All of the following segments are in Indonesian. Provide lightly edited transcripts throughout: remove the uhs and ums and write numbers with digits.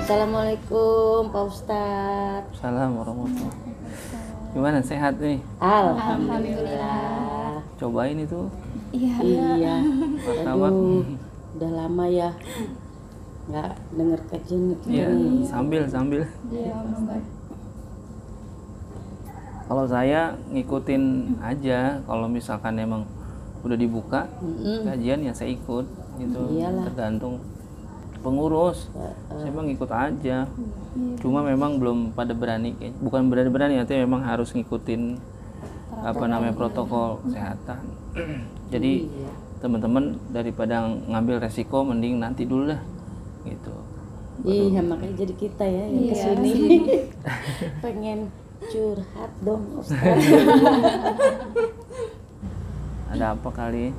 Assalamualaikum Pak Ustadz. Assalamualaikum warahmatullahi. Gimana, sehat nih? Alhamdulillah. Cobain itu Iya. martabak. Aduh, udah lama ya nggak denger kajian Iya, nih. sambil. Kalau saya ngikutin aja, kalau misalkan emang udah dibuka kajian ya saya ikut gitu. Iyalah. Tergantung pengurus. Saya emang ngikut aja. Cuma memang belum pada berani, bukan berani artinya memang harus ngikutin protokol kesehatan. Jadi teman-teman daripada ngambil resiko mending nanti dulu lah gitu. Iya, makanya jadi kita ya yang kesini pengen curhat dong Ustadz. Ada apa kali?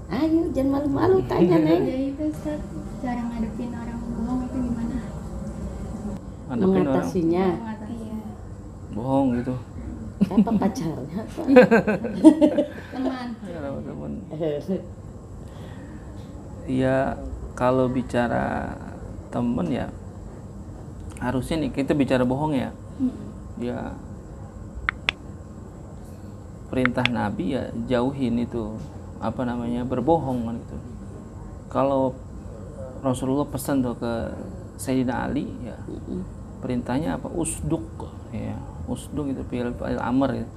Ayo jangan malu-malu tanya Neng. Ya itu Ustaz, cara ngadepin orang bohong itu gimana? Ngadepin orang Mengatasinya Iya. bohong gitu. apa pacarnya? Teman. Teman. Ya kalau bicara temen ya harusnya nih kita bicara bohong ya. Ya perintah Nabi ya jauhin itu berbohong kan gitu. Kalau Rasulullah pesan tuh ke Sayyidina Ali ya perintahnya apa? Usduk ya. Usduk itu fi'il amr ya.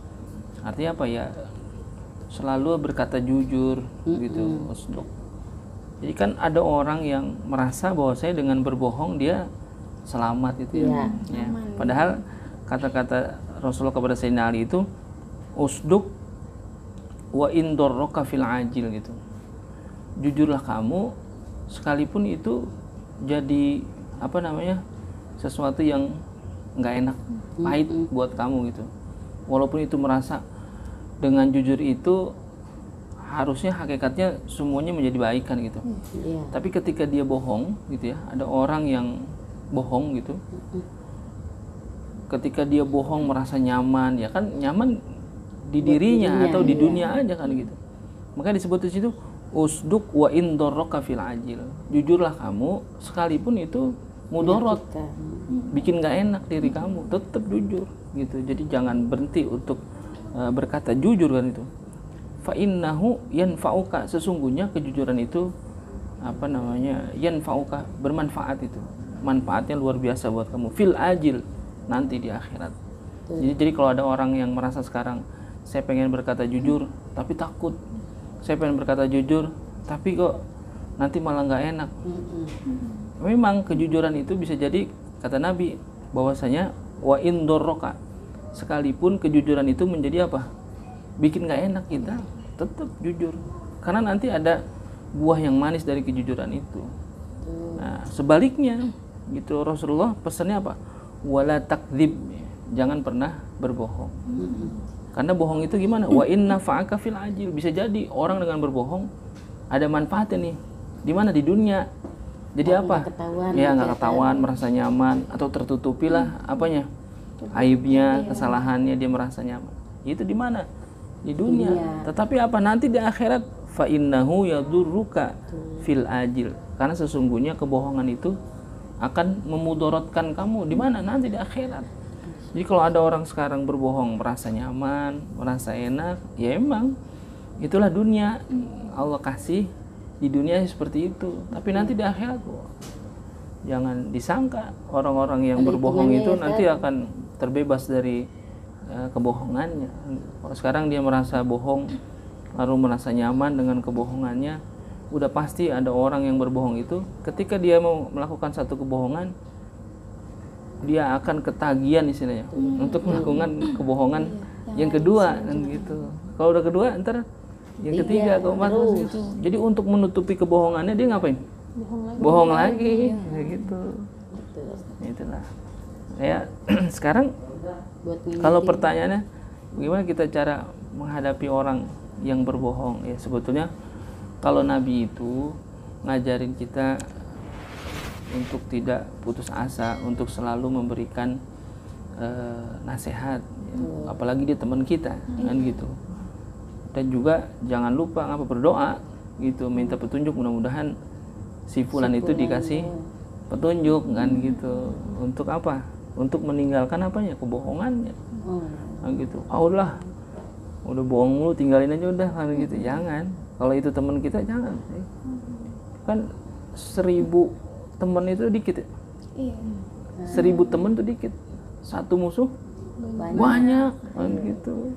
Artinya apa ya? Selalu berkata jujur gitu, usduk. Jadi kan ada orang yang merasa bahwa saya dengan berbohong dia selamat itu ya. Ya. Padahal kata-kata Rasulullah kepada Sayyidina Ali itu usduk wa indorroka fil ajil gitu. Jujurlah kamu sekalipun itu jadi sesuatu yang nggak enak, pahit buat kamu gitu. Walaupun itu merasa dengan jujur itu harusnya hakikatnya semuanya menjadi baik kan gitu. Tapi ketika dia bohong gitu ya, ada orang yang bohong gitu. Ketika dia bohong merasa nyaman, ya kan nyaman di dirinya atau di dunia aja kan gitu. Maka disebut di situ usduk wa indorroka fil ajil. Jujurlah kamu sekalipun itu mudorot, bikin nggak enak diri kamu, tetap jujur gitu. Jadi jangan berhenti untuk berkata jujur kan itu. Fa innahu yanfa'uka, sesungguhnya kejujuran itu yanfa'uka, bermanfaat itu. Manfaatnya luar biasa buat kamu fil ajil, nanti di akhirat. Jadi kalau ada orang yang merasa sekarang saya pengen berkata jujur tapi takut, saya pengen berkata jujur tapi kok nanti malah nggak enak. Memang kejujuran itu bisa jadi kata Nabi bahwasanya wa indorroka, sekalipun kejujuran itu menjadi apa? Bikin nggak enak kita, tetap jujur. Karena nanti ada buah yang manis dari kejujuran itu. Nah, sebaliknya gitu Rasulullah pesannya apa? Wala takdzib, jangan pernah berbohong. Karena bohong itu gimana? Wa inna fa'aka fil ajil, bisa jadi orang dengan berbohong ada manfaatnya nih. Di mana? Di dunia. Jadi apa? Nggak ketahuan, merasa nyaman atau tertutupilah aibnya, kesalahannya, dia merasa nyaman. Itu di mana? Di dunia. Tetapi apa? Nanti di akhirat fa innahu yadurruka fil ajil. Karena sesungguhnya kebohongan itu akan memudorotkan kamu di mana? Nanti di akhirat. Jadi kalau ada orang sekarang berbohong merasa nyaman, merasa enak, ya emang itulah dunia. Allah kasih di dunia seperti itu. Tapi nanti di akhirat jangan disangka orang-orang yang berbohong itu nanti akan terbebas dari kebohongannya. Kalau sekarang dia merasa bohong lalu merasa nyaman dengan kebohongannya, udah pasti ada orang yang berbohong itu ketika dia mau melakukan satu kebohongan dia akan ketagihan istilahnya untuk melakukan kebohongan yang kedua kan gitu. Kalau udah kedua ntar yang ketiga keempat gitu. Jadi untuk menutupi kebohongannya dia ngapain? Bohong lagi gitu. Itulah. Ya sekarang kalau pertanyaannya bagaimana kita cara menghadapi orang yang berbohong, ya sebetulnya kalau Nabi itu ngajarin kita untuk tidak putus asa, untuk selalu memberikan nasihat, apalagi dia teman kita kan gitu. Dan juga jangan lupa berdoa gitu, minta petunjuk, mudah-mudahan si fulan itu dikasih petunjuk kan gitu. Untuk apa? Untuk meninggalkan apanya? Kebohongannya. Kan gitu. Udah bohong mulu, tinggalin aja udah kan gitu. Jangan. Kalau itu teman kita jangan. Kan 1000 teman itu dikit ya. Iya. 1000 teman tuh dikit. Satu musuh banyak kan gitu.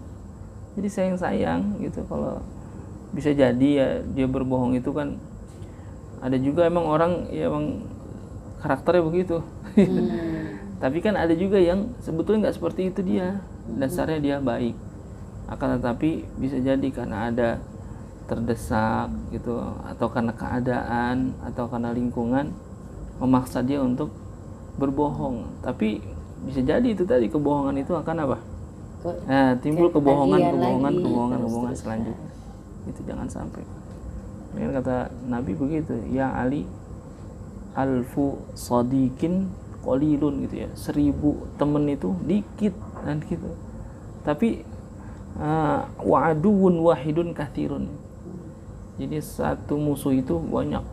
Jadi sayang gitu kalau bisa jadi ya dia berbohong itu kan. Ada juga emang orang ya emang karakternya begitu. Tapi kan ada juga yang sebetulnya nggak seperti itu dia. Dasarnya dia baik. Akan tetapi bisa jadi karena ada terdesak gitu, atau karena keadaan, atau karena lingkungan memaksa dia untuk berbohong. Tapi bisa jadi itu tadi, kebohongan itu akan apa? Nah, timbul kebohongan selanjutnya. Itu jangan sampai. Ini kata Nabi begitu, ya Ali, alfu sadiqin qalilun gitu ya. 1000 temen itu dikit dan gitu. Tapi wa'aduun wahidun kathirun. Jadi satu musuh itu banyak.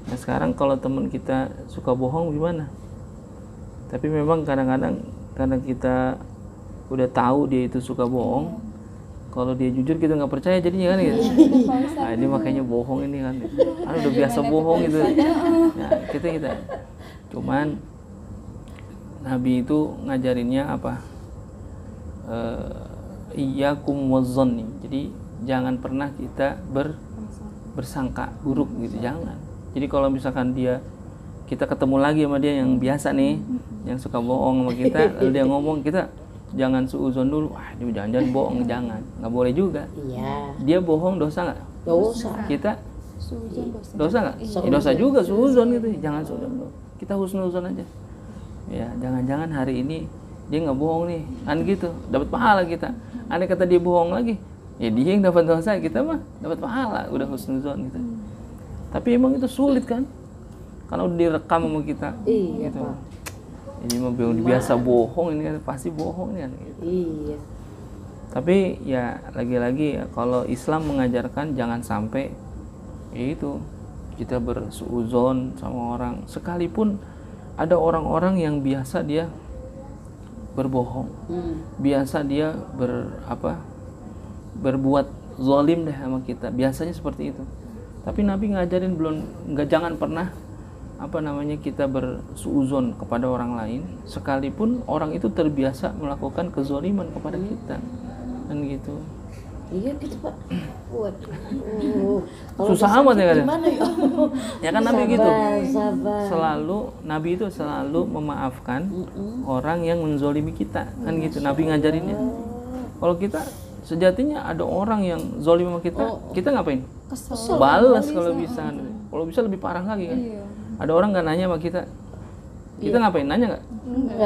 Nah sekarang kalau teman kita suka bohong gimana? Tapi memang kadang-kadang karena kita udah tahu dia itu suka bohong, kalau dia jujur kita nggak percaya jadinya kan gitu. Nah, ini makanya bohong ini kan udah biasa bohong gitu. Nah kita cuman Nabi itu ngajarinnya apa? Iyyakum wazzanni. Jadi jangan pernah kita bersangka buruk gitu, jangan. Jadi kalau misalkan kita ketemu lagi sama dia yang biasa nih, yang suka bohong sama kita, lalu dia ngomong, kita jangan suuzon dulu. Dia jangan-jangan bohong, jangan. Nggak boleh juga. Iya. Dia bohong dosa nggak? Dosa. Kita Suuzon dosa nggak? Ya, dosa juga suuzon gitu. Jangan suuzon. Kita husnuzon aja. Ya, jangan-jangan hari ini dia nggak bohong nih, kan gitu. Dapat pahala kita. Andai kata dia bohong lagi, ya dia yang dapat dosa, kita mah dapat pahala, udah husnuzon gitu. Tapi emang itu sulit kan? Karena udah direkam sama kita. Iya, gitu. Pak. Ini mah biasa bohong, ini kan pasti bohong kan gitu. Iya. Tapi ya lagi-lagi ya, kalau Islam mengajarkan jangan sampai ya itu kita bersuuzon sama orang, sekalipun ada orang-orang yang biasa dia berbohong, biasa dia berbuat zalim deh sama kita, biasanya seperti itu. Tapi Nabi ngajarin jangan pernah kita bersuuzon kepada orang lain, sekalipun orang itu terbiasa melakukan kezaliman kepada kita, kan gitu. Iya gitu Pak. Waduh. Susah amat ya kadang. Gimana ya? Ya kan Nabi gitu. Sabar. Nabi itu selalu memaafkan orang yang menzolimi kita, kan gitu. Nabi ngajarinnya. Kalau kita sejatinya ada orang yang zolim sama kita, kita ngapain? Kesel. Balas kalau bisa. Kalau bisa lebih parah lagi kan. Iya. Ada orang nggak nanya sama kita, ngapain? Nanya nggak?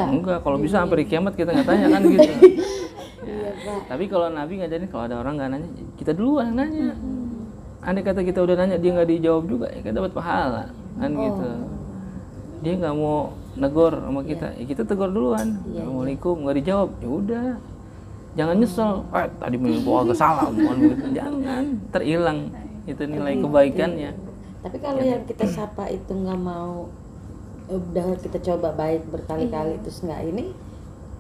Enggak. Kalau bisa sampai di kiamat kita nggak tanya kan gitu. Iya, Pak. Tapi kalau Nabi ngajarin kalau ada orang nggak nanya, kita duluan yang nanya. Andai kata kita udah nanya dia nggak dijawab juga, ya kita dapat pahala kan gitu. Dia nggak mau negor sama kita, ya kita tegur duluan. Assalamualaikum, nggak dijawab, ya udah. Jangan nyesel. Tadi gua agak salah, bukan begitu. Jangan, terhilang itu nilai kebaikannya. Tapi kalau yang kita sapa itu nggak mau, udah kita coba baik berkali-kali terus nggak ini,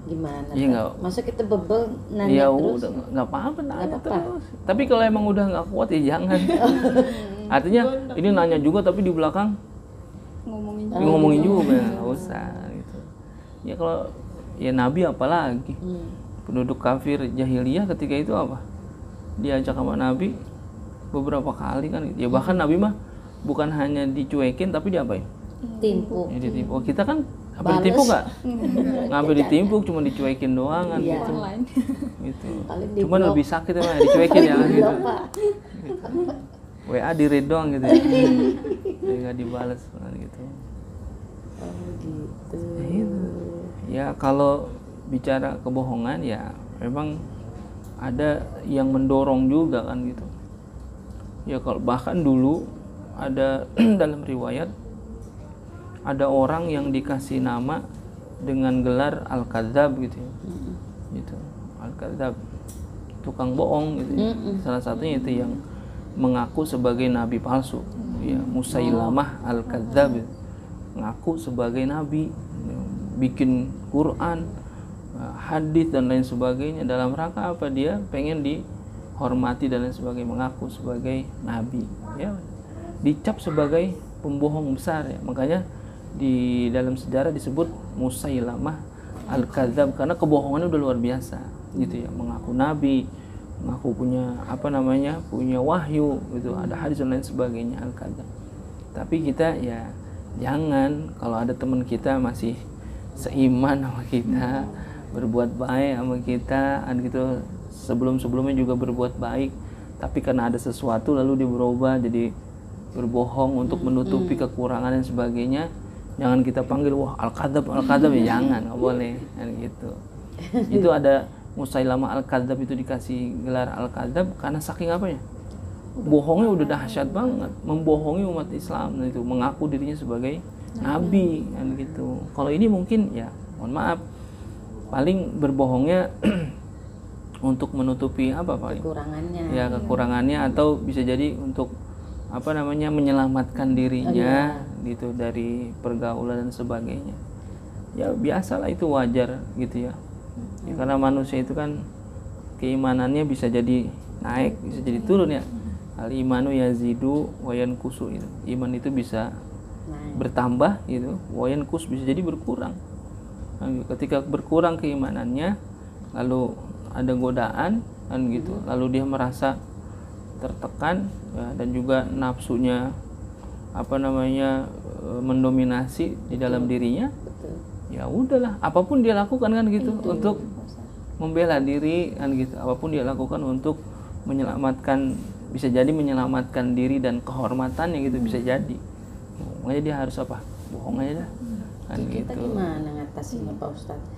gimana? Iya, nggak. Masa kita bebel nanya Ya terus? udah nggak apa-apa nanya Nggak apa-apa. terus. Tapi kalau emang udah nggak kuat ya jangan. Artinya ini nanya juga tapi di belakang ngomongin juga, nggak usah gitu. Ya kalau ya Nabi apalagi penduduk kafir jahiliyah ketika itu apa? Diajak sama Nabi beberapa kali kan. Ya bahkan Nabi mah bukan hanya dicuekin tapi diapain? Timpuk. Ya ditimpuk. Kita kan apa ditimpuk nggak? Ngambil ditimpuk cuma dicuekin doang kan gitu. Gitu. Cuman lebih sakit emang dicuekin ya kan gitu. WA di read doang gitu ya. Jadi nggak dibalas gitu. Oh gitu. Ya kalau bicara kebohongan ya memang ada yang mendorong juga kan gitu. Ya kalau bahkan dulu ada dalam riwayat ada orang yang dikasih nama dengan gelar Al-Kadzab gitu ya. Gitu. Al-Kadzab, tukang bohong gitu ya. Salah satunya itu yang mengaku sebagai nabi palsu ya Musailamah al-Kadzdzab, ngaku sebagai nabi, bikin Quran, hadis dan lain sebagainya dalam rangka apa? Dia pengen dihormati dan lain sebagainya, mengaku sebagai nabi, ya dicap sebagai pembohong besar ya. Makanya di dalam sejarah disebut Musailamah al-Kadzdzab karena kebohongannya udah luar biasa gitu ya, mengaku nabi, mengaku punya wahyu gitu, ada hadis dan lain sebagainya, al-Kadzdzab. Tapi kita ya jangan, kalau ada teman kita masih seiman sama kita, berbuat baik sama kita gitu, sebelumnya juga berbuat baik, tapi karena ada sesuatu lalu dia berubah jadi berbohong untuk menutupi kekurangan dan sebagainya, jangan kita panggil wah al-Kadzdzab ya, jangan, nggak boleh kan gitu. Itu ada Musailamah al-Kadzdzab itu dikasih gelar al-Kadzdzab karena saking apa ya, bohongnya udah dahsyat banget, membohongi umat Islam, itu mengaku dirinya sebagai nabi kan gitu. Kalau ini mungkin ya mohon maaf, paling berbohongnya untuk menutupi apa paling kekurangannya, ya kekurangannya, atau bisa jadi untuk menyelamatkan dirinya gitu dari pergaulan dan sebagainya. Ya biasalah, itu wajar gitu ya. Karena manusia itu kan keimanannya bisa jadi naik, bisa jadi turun ya. Al-imanu yazidu wa yanqusu itu. Iman itu bisa bertambah gitu, wa yanqus bisa jadi berkurang. Nah, ketika berkurang keimanannya, lalu ada godaan kan gitu, lalu dia merasa tertekan ya, dan juga nafsunya mendominasi di dalam dirinya. Ya udahlah, apapun dia lakukan kan gitu untuk membela diri kan gitu, apapun dia lakukan untuk menyelamatkan, bisa jadi menyelamatkan diri dan kehormatannya gitu, bisa jadi. Makanya dia harus bohong aja dah kan kita gitu. Gimana ngatasinnya Pak Ustadz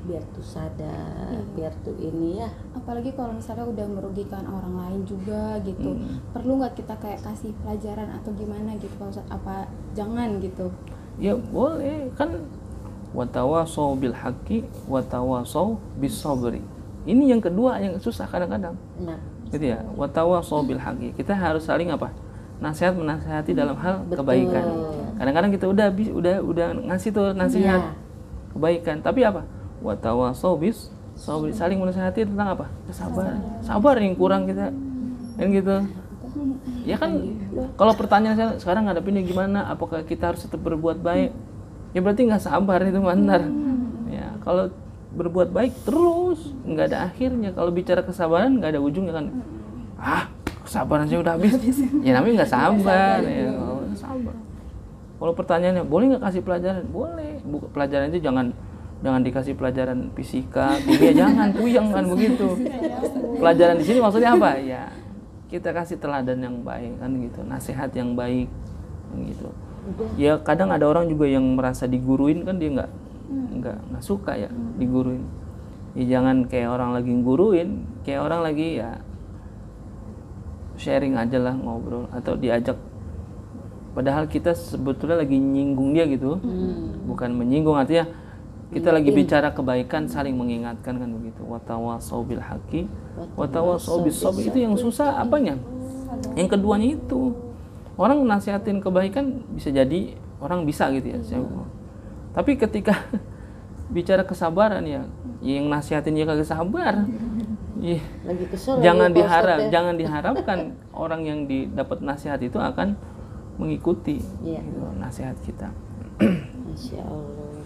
biar tuh sadar, biar tuh ini ya, apalagi kalau misalnya udah merugikan orang lain juga gitu, perlu nggak kita kayak kasih pelajaran atau gimana gitu Pak Ustadz, apa jangan gitu? Ya boleh kan, watawasau bil haqqi watawasau bis sabri. Ini yang kedua yang susah kadang-kadang. Nah, Gitu ya, watawasau bil haqqi. Kita harus saling menasihati dalam hal kebaikan. Kadang-kadang kita udah ngasih tuh nasihat kebaikan, tapi watawasau bis sabri, saling menasihati tentang kesabaran. Sabar yang kurang kita. Kan gitu. Ya kan, kalau pertanyaan saya sekarang ngadepinnya gimana? Apakah kita harus tetap berbuat baik? Ya berarti nggak sabar, itu benar. Ya kalau berbuat baik terus nggak ada akhirnya. Kalau bicara kesabaran nggak ada ujungnya kan. Kesabaran saya udah habis. Ya namanya nggak sabar. Ya sabar. Kalau pertanyaannya boleh nggak kasih pelajaran? Boleh. Pelajaran itu jangan dikasih pelajaran fisika, kimia, jangan puyeng kan begitu. Pelajaran di sini maksudnya apa? Ya kita kasih teladan yang baik kan gitu, nasihat yang baik kan gitu. Ya kadang ada orang juga yang merasa diguruin kan, dia nggak suka ya diguruin. Ya jangan kayak orang lagi guruin, kayak orang lagi ya sharing aja lah, ngobrol atau diajak. Padahal kita sebetulnya lagi nyinggung dia gitu, bukan menyinggung, artinya kita lagi bicara kebaikan, saling mengingatkan kan begitu. Watawasau bil haqqi watawasau bis sabri. Itu yang susah apanya? Yang keduanya itu. Orang nasihatin kebaikan bisa jadi orang bisa gitu ya. Tapi ketika bicara kesabaran ya, yang nasihatin dia kagak sabar. lagi kesel. Jangan diharapkan orang yang dapat nasihat itu akan mengikuti gitu, nasihat kita. Masya Allah.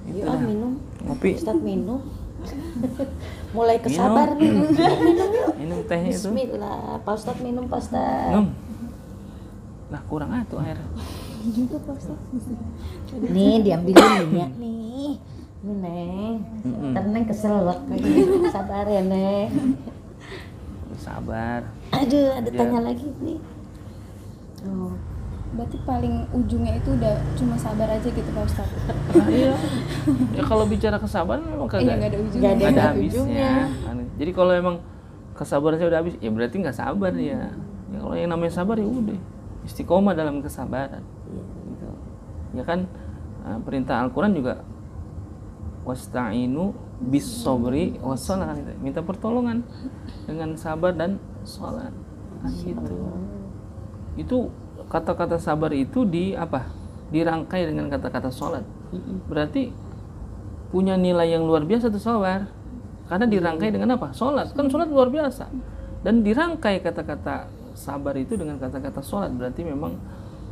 Itu Yuk minum. Ngopi. Ustadz minum. Mulai kesabar minum yuk. Minum tehnya itu. Bismillah. Pak Ustadz minum, Pak Ustadz. Minum. Lah kurang tuh air. Juga Pak Ustadz. Nih diambilin minyak nih. Ini Neng. Neng kesel lagi. Sabar ya Neng. Sabar. Aduh, ada tanya lagi nih. Oh. Berarti paling ujungnya itu udah cuma sabar aja gitu Pak Ustadz. Nah, iya. Ya kalau bicara kesabaran memang kagak nggak ada ujungnya. Nggak ada ada habisnya. ujungnya. Jadi kalau emang kesabaran saya udah habis, ya berarti nggak sabar ya. Ya kalau yang namanya sabar ya udah istiqomah dalam kesabaran. Gitu. Ya kan perintah Al-Quran juga wasta'inu bis sabri was shalah, minta pertolongan dengan sabar dan sholat. Kan gitu. Itu kata-kata sabar itu dirangkai dengan kata-kata sholat. Berarti punya nilai yang luar biasa tuh sabar, karena dirangkai dengan apa? Sholat. Kan sholat luar biasa, dan dirangkai kata-kata sabar itu dengan kata-kata sholat. Berarti memang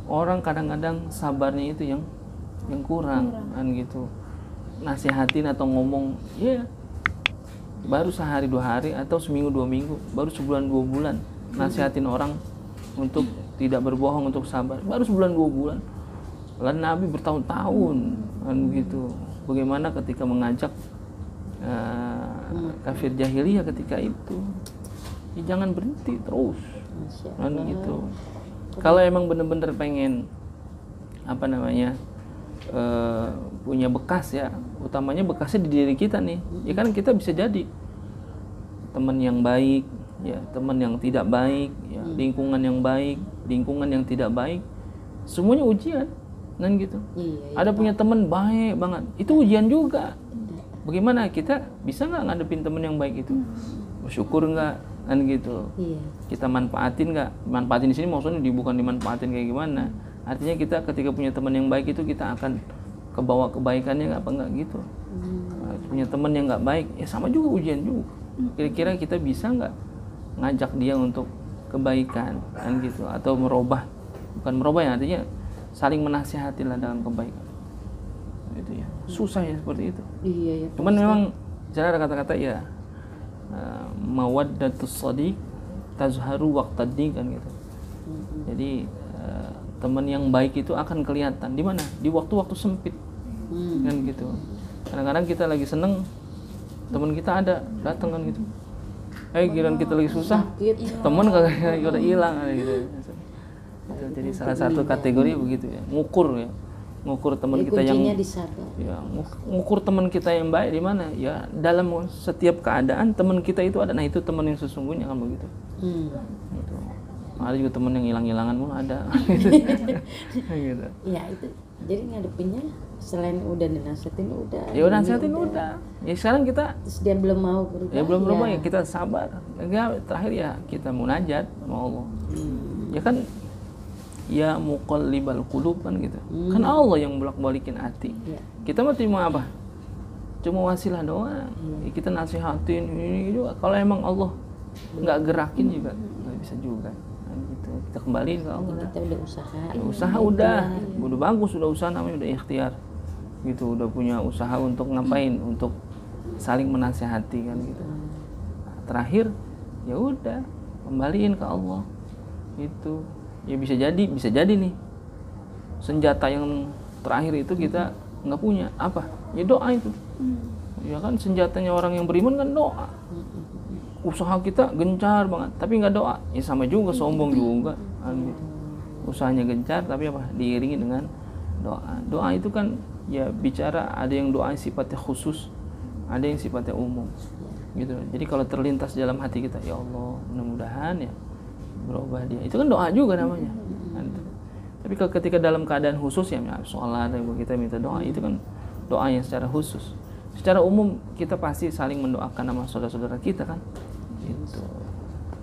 orang kadang-kadang sabarnya itu yang kurang kan gitu. Nasihatin atau ngomong ya baru sehari 2 hari atau seminggu 2 minggu, baru sebulan 2 bulan nasihatin orang untuk tidak berbohong, untuk sabar, baru sebulan 2 bulan. Lalu Nabi bertahun-tahun kan gitu. Bagaimana ketika mengajak kafir jahiliyah ketika itu, ya jangan berhenti terus kan gitu. Kalau emang benar-benar pengen punya bekas ya, utamanya bekasnya di diri kita nih. Ya kan kita bisa jadi teman yang baik, ya teman yang tidak baik, ya lingkungan yang baik, lingkungan yang tidak baik, semuanya ujian kan gitu. Ada punya teman baik banget, itu ujian juga. Bagaimana kita bisa nggak ngadepin teman yang baik itu? Bersyukur nggak kan gitu? Kita manfaatin nggak? Manfaatin di sini maksudnya bukan dimanfaatin kayak gimana? Artinya kita ketika punya teman yang baik itu kita akan kebawa kebaikannya nggak, apa nggak gitu. Punya teman yang nggak baik ya sama juga, ujian juga. Kira-kira kita bisa nggak ngajak dia untuk kebaikan kan gitu, atau bukan merubah ya, artinya saling menasihati lah dalam kebaikan itu ya. Susah ya seperti itu. Iya. Cuman memang cara ada kata-kata ya mawaddatus shadiq tazharu waqtaddi kan gitu. Jadi teman yang baik itu akan kelihatan di mana? Di waktu-waktu sempit kan gitu. Kadang-kadang kita lagi seneng, teman kita ada datang kan gitu. Giliran kita lagi susah, teman kagak udah hilang gitu. Jadi salah satu kategori begitu ya, ngukur teman kita yang ya, ngukur teman kita yang baik di mana ya, dalam setiap keadaan teman kita itu ada. Nah itu teman yang sesungguhnya kan begitu. Gitu. Ada juga teman yang hilang-hilangan mulu ada. Gitu. Ya itu jadi ngadepinnya selain udah dinasihatin udah. Ya udah nasihatin udah. Ya sekarang kita terus dia belum mau berubah. Ya belum berubah ya kita sabar. Ya terakhir ya kita munajat sama Allah. Ya kan ya muqallibal qulub kan gitu. Kan Allah yang bolak-balikin hati. Kita mah cuma apa? Cuma wasilah doang. Ya, kita nasihatin ini juga. Kalau emang Allah nggak gerakin juga nggak bisa juga. Nah, gitu. Kita kembaliin ke Allah. Kita udah usaha. Udah bagus, udah usaha namanya udah ikhtiar. Gitu, udah punya usaha untuk ngapain? Untuk saling menasihati kan gitu. Nah, terakhir ya udah kembaliin ke Allah. Itu ya bisa jadi nih senjata yang terakhir itu kita nggak punya apa ya, doa itu. Ya kan senjatanya orang yang beriman kan doa. Usaha kita gencar banget tapi nggak doa ya sama juga, sombong juga kan gitu. Usahanya gencar tapi apa, diiringi dengan doa itu kan ya bicara, ada yang doa sifatnya khusus, ada yang sifatnya umum gitu. Jadi kalau terlintas dalam hati kita, ya Allah mudah-mudahan ya berubah dia, itu kan doa juga namanya. Tapi kalau ketika dalam keadaan khusus ya sholat, kita minta doa, itu kan doa yang secara khusus. Secara umum kita pasti saling mendoakan sama saudara-saudara kita kan gitu.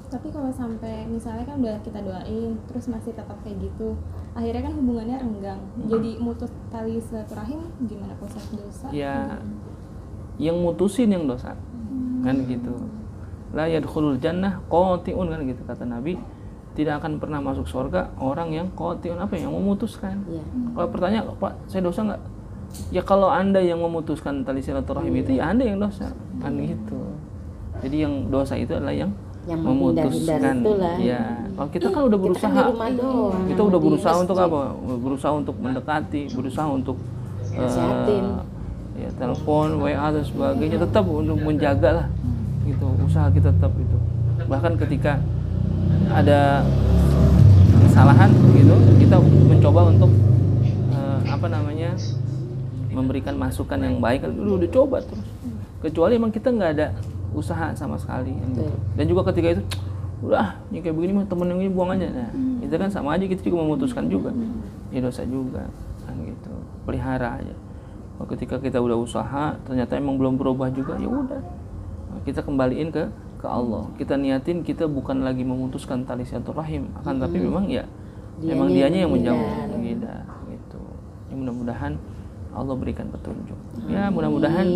Tapi kalau sampai misalnya kan udah kita doain terus masih tetap kayak gitu, akhirnya kan hubungannya renggang, jadi mutus tali silaturahim, gimana proses dosa? Ya yang mutusin yang dosa kan gitu. La yadkhulul jannah qati'un kan gitu kata Nabi, tidak akan pernah masuk surga orang yang qati'un, apa yang memutuskan. Kalau pertanyaan, Pak saya dosa nggak? Ya kalau Anda yang memutuskan tali silaturahim itu ya Anda yang dosa kan gitu. Jadi yang dosa itu adalah yang memutuskan. Ya kalau kita kan udah berusaha, kita udah berusaha untuk apa? Berusaha untuk mendekati, berusaha untuk ya telepon, WA dan sebagainya, tetap untuk menjaga lah gitu, usaha kita tetap itu. Bahkan ketika ada kesalahan gitu, kita mencoba untuk memberikan masukan yang baik kan, udah coba terus. Kecuali emang kita nggak ada usaha sama sekali gitu. Dan juga ketika itu udah yang kayak begini mah temen yang ini buang aja, nah itu kan sama aja, kita juga memutuskan juga ya dosa juga kan gitu. Pelihara aja. Ketika kita udah usaha ternyata emang belum berubah juga, ya udah kita kembaliin ke Allah. Kita niatin kita bukan lagi memutuskan tali silaturahim, akan tapi memang ya Emang dianya yang menjauh, menghindar. menghindar gitu. Ya, mudah-mudahan Allah berikan petunjuk. Ya mudah-mudahan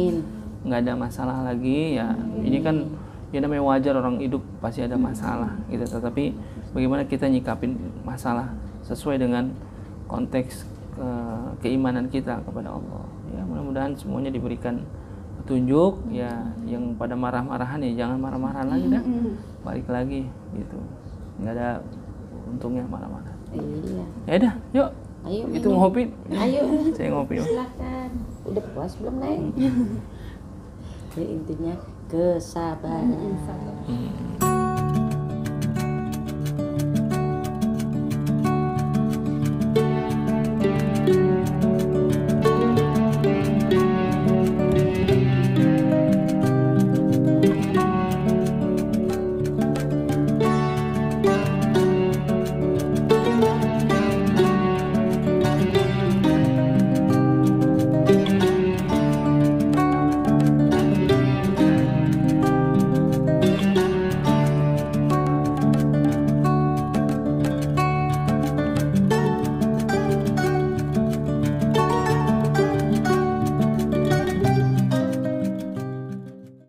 nggak ada masalah lagi ya. Ini kan ya namanya wajar, orang hidup pasti ada masalah gitu. Tetapi bagaimana kita nyikapin masalah sesuai dengan konteks keimanan kita kepada Allah. Ya mudah-mudahan semuanya diberikan petunjuk. Ya yang pada marah-marahan ya jangan marah-marah lagi dah. Balik lagi gitu. Nggak ada untungnya marah-marah. Iya. Ya udah, yuk. Ayo Itu minum. ngopi. Ayo. Saya ngopi. Yuk. Silakan. Udah puas belum, Neng? Ya, intinya kesabaran. Sabar.